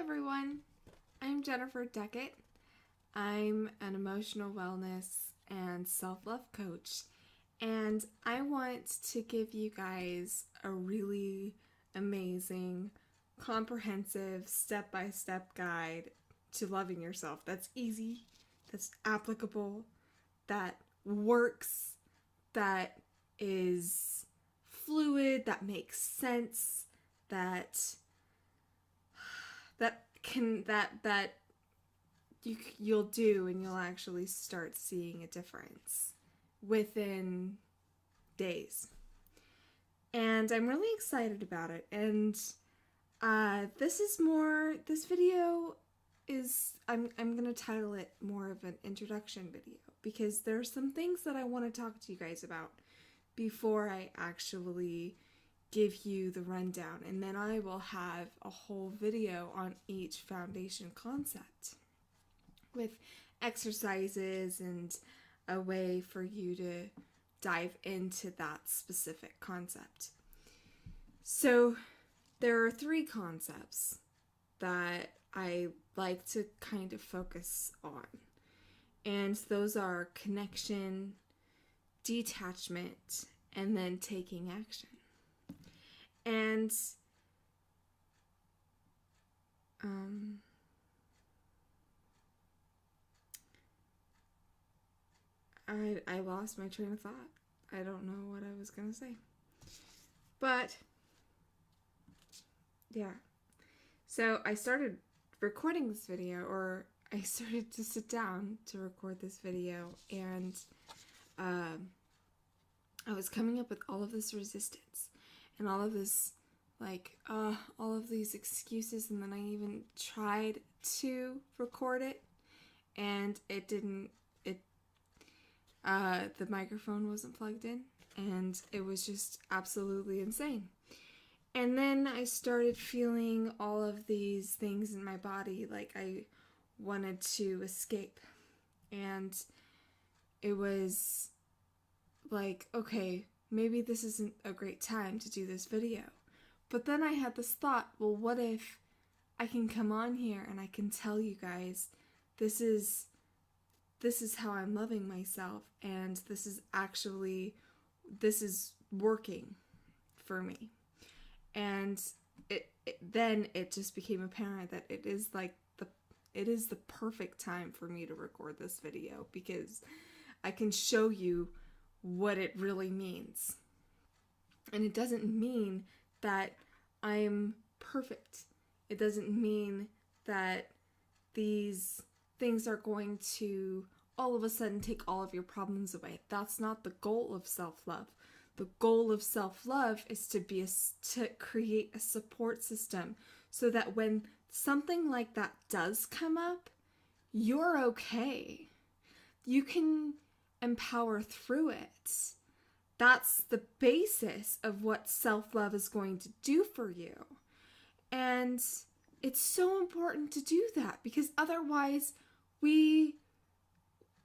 everyone, I'm Jennifer Deckett. I'm an emotional wellness and self-love coach, and I want to give you guys a really amazing, comprehensive, step-by-step guide to loving yourself that's easy, that's applicable, that works, that is fluid, that makes sense, that you'll do, and you'll actually start seeing a difference within days. And I'm really excited about it. And this video is, I'm going to title it more of an introduction video, because there's some things that I want to talk to you guys about before I actually give you the rundown, and then I will have a whole video on each foundation concept with exercises and a way for you to dive into that specific concept. So there are 3 concepts that I like to kind of focus on, and those are connection, detachment, and then taking action. And I lost my train of thought. I don't know what I was gonna say. But yeah. So I started recording this video, or I started to sit down to record this video, and I was coming up with all of this resistance and all of this, all of these excuses, and then I even tried to record it, and the microphone wasn't plugged in, and it was just absolutely insane. And then I started feeling all of these things in my body, like I wanted to escape, and it was like, okay, maybe this isn't a great time to do this video. But then I had this thought, well, what if I can come on here and I can tell you guys this is how I'm loving myself, and this is working for me. And then it just became apparent that it is the perfect time for me to record this video, because I can show you what it really means. And it doesn't mean that I'm perfect. It doesn't mean that these things are going to all of a sudden take all of your problems away. That's not the goal of self-love. The goal of self-love is to create a support system so that when something like that does come up, you're okay. You can empower through it. That's the basis of what self-love is going to do for you. And it's so important to do that, because otherwise we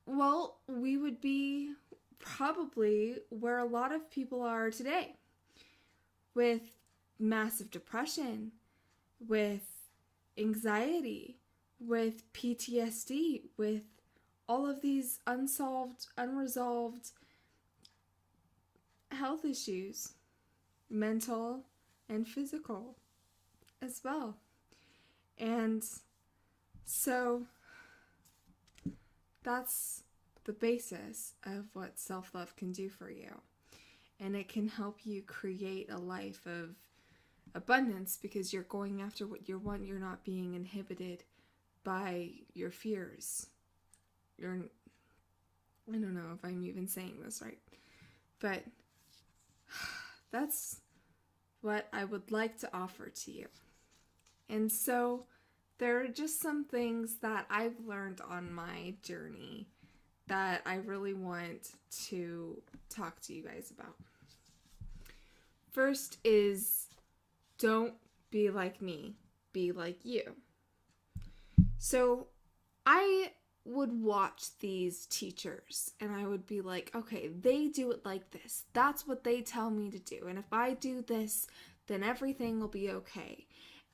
would be probably where a lot of people are today, with massive depression, with anxiety, with PTSD, with all of these unresolved health issues, mental and physical as well. And so that's the basis of what self-love can do for you. And it can help you create a life of abundance, because you're going after what you want. You're not being inhibited by your fears. I don't know if I'm even saying this right, but that's what I would like to offer to you. And so there are just some things that I've learned on my journey that I really want to talk to you guys about. First is, don't be like me, be like you. So I would watch these teachers and I would be like, okay, they do it like this. That's what they tell me to do. And if I do this, then everything will be okay.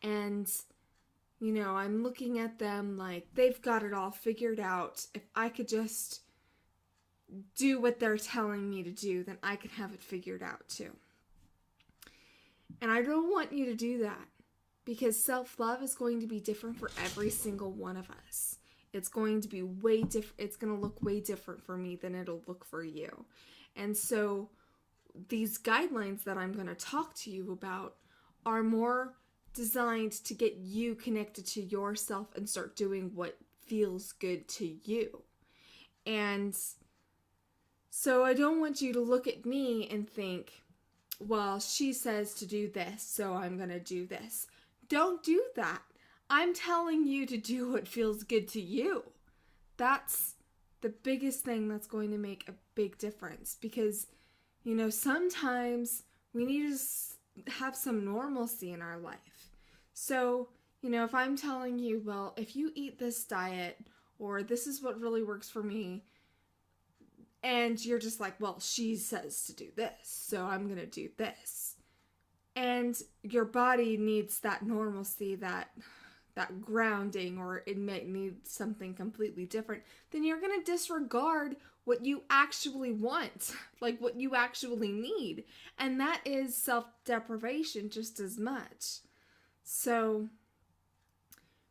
And You know, I'm looking at them like they've got it all figured out. If I could just do what they're telling me to do, then I can have it figured out too. And I don't want you to do that, because self-love is going to be different for every single one of us. It's going to be way different. It's going to look way different for me than it'll look for you. And so these guidelines that I'm going to talk to you about are more designed to get you connected to yourself and start doing what feels good to you. And so I don't want you to look at me and think, well, she says to do this, so I'm going to do this. Don't do that. I'm telling you to do what feels good to you. That's the biggest thing that's going to make a big difference, because, you know, sometimes we need to have some normalcy in our life. So, you know, if I'm telling you, well, if you eat this diet, or this is what really works for me, and you're just like, well, she says to do this, so I'm going to do this. And your body needs that normalcy, that grounding, or it might need something completely different, then you're going to disregard what you actually want, like what you actually need. And that is self-deprivation just as much. So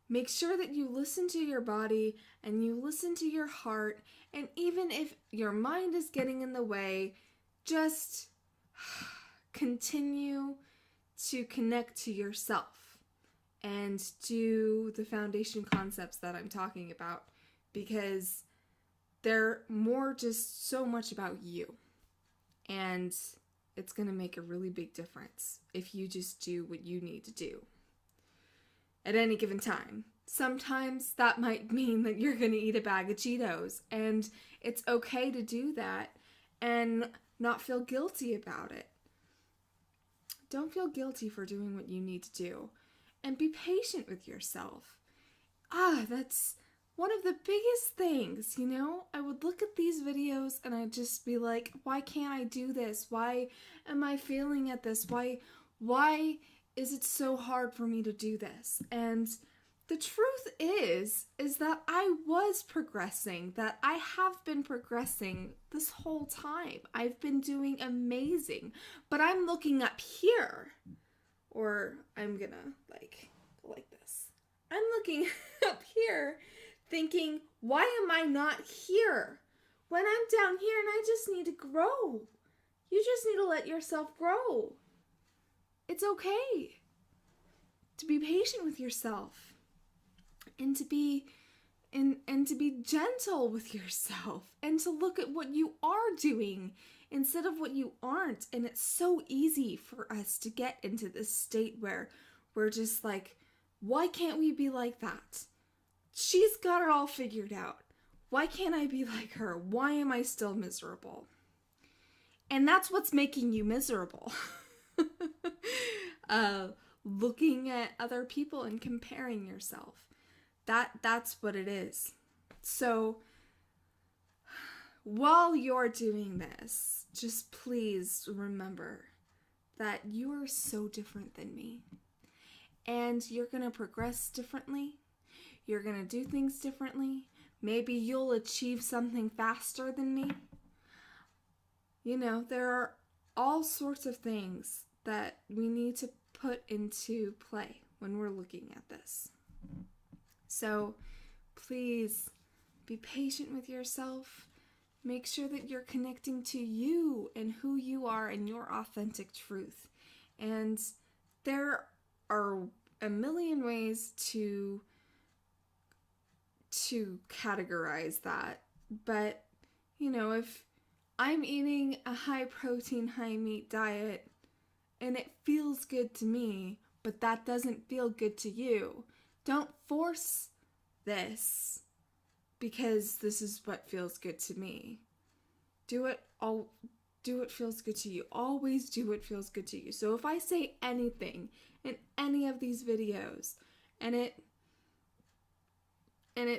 make sure that you listen to your body and you listen to your heart. And even if your mind is getting in the way, just continue to connect to yourself and do the foundation concepts that I'm talking about, because they're more just so much about you. And it's going to make a really big difference if you just do what you need to do at any given time. Sometimes that might mean that you're going to eat a bag of Cheetos, and it's okay to do that and not feel guilty about it. Don't feel guilty for doing what you need to do, and be patient with yourself. That's one of the biggest things, you know? I would look at these videos and I'd just be like, why can't I do this? Why am I failing at this? Why is it so hard for me to do this? And the truth is that I was progressing, that I have been progressing this whole time. I've been doing amazing, but I'm looking up here, or I'm gonna go like this. I'm looking up here thinking, why am I not here? When I'm down here and I just need to grow. You just need to let yourself grow. It's okay to be patient with yourself. And to be gentle with yourself, and to look at what you are doing instead of what you aren't. And it's so easy for us to get into this state where we're just like, why can't we be like that? She's got it all figured out. Why can't I be like her? Why am I still miserable? And that's what's making you miserable. Looking at other people and comparing yourself. That's what it is. So while you're doing this, just please remember that you are so different than me. And you're going to progress differently. You're going to do things differently. Maybe you'll achieve something faster than me. You know, there are all sorts of things that we need to put into play when we're looking at this. So please be patient with yourself. Make sure that you're connecting to you and who you are and your authentic truth. And there are a million ways to categorize that. But, you know, if I'm eating a high protein, high meat diet and it feels good to me, but that doesn't feel good to you, don't force this because this is what feels good to me. Do what feels good to you. Always do what feels good to you. So if I say anything in any of these videos and it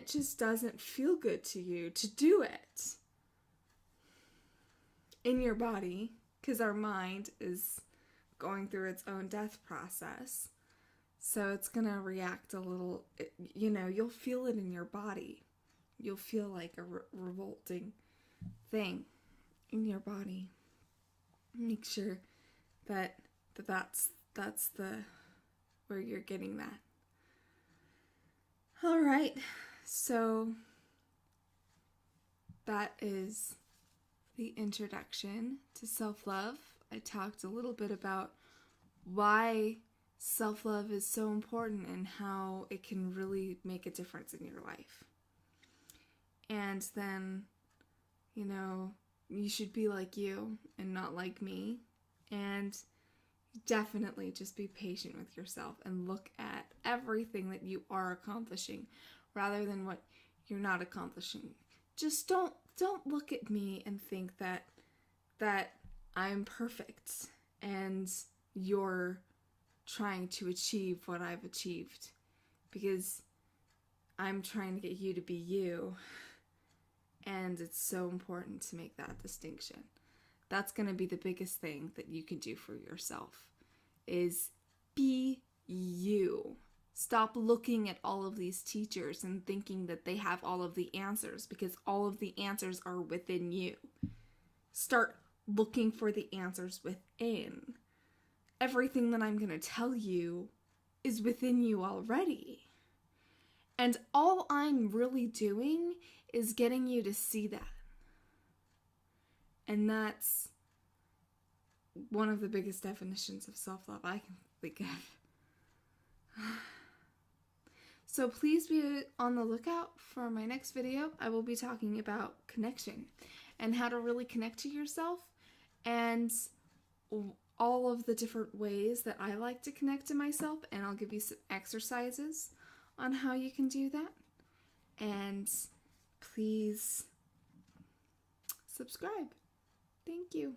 just doesn't feel good to you to do it in your body, because our mind is going through its own death process. So it's going to react a little, you know, you'll feel it in your body. You'll feel like a revolting thing in your body. Make sure that's the where you're getting that. All right. So that is the introduction to self-love. I talked a little bit about why self-love is so important and how it can really make a difference in your life. And then, you know, you should be like you and not like me. And definitely just be patient with yourself and look at everything that you are accomplishing rather than what you're not accomplishing. Just don't look at me and think that I'm perfect and you're trying to achieve what I've achieved, because I'm trying to get you to be you, and it's so important to make that distinction. That's going to be the biggest thing that you can do for yourself, is be you. Stop looking at all of these teachers and thinking that they have all of the answers, because all of the answers are within you. Start looking for the answers within. Everything that I'm going to tell you is within you already. And all I'm really doing is getting you to see that. And that's one of the biggest definitions of self-love I can think of. So please be on the lookout for my next video. I will be talking about connection and how to really connect to yourself, and all of the different ways that I like to connect to myself, and I'll give you some exercises on how you can do that. And please subscribe. Thank you.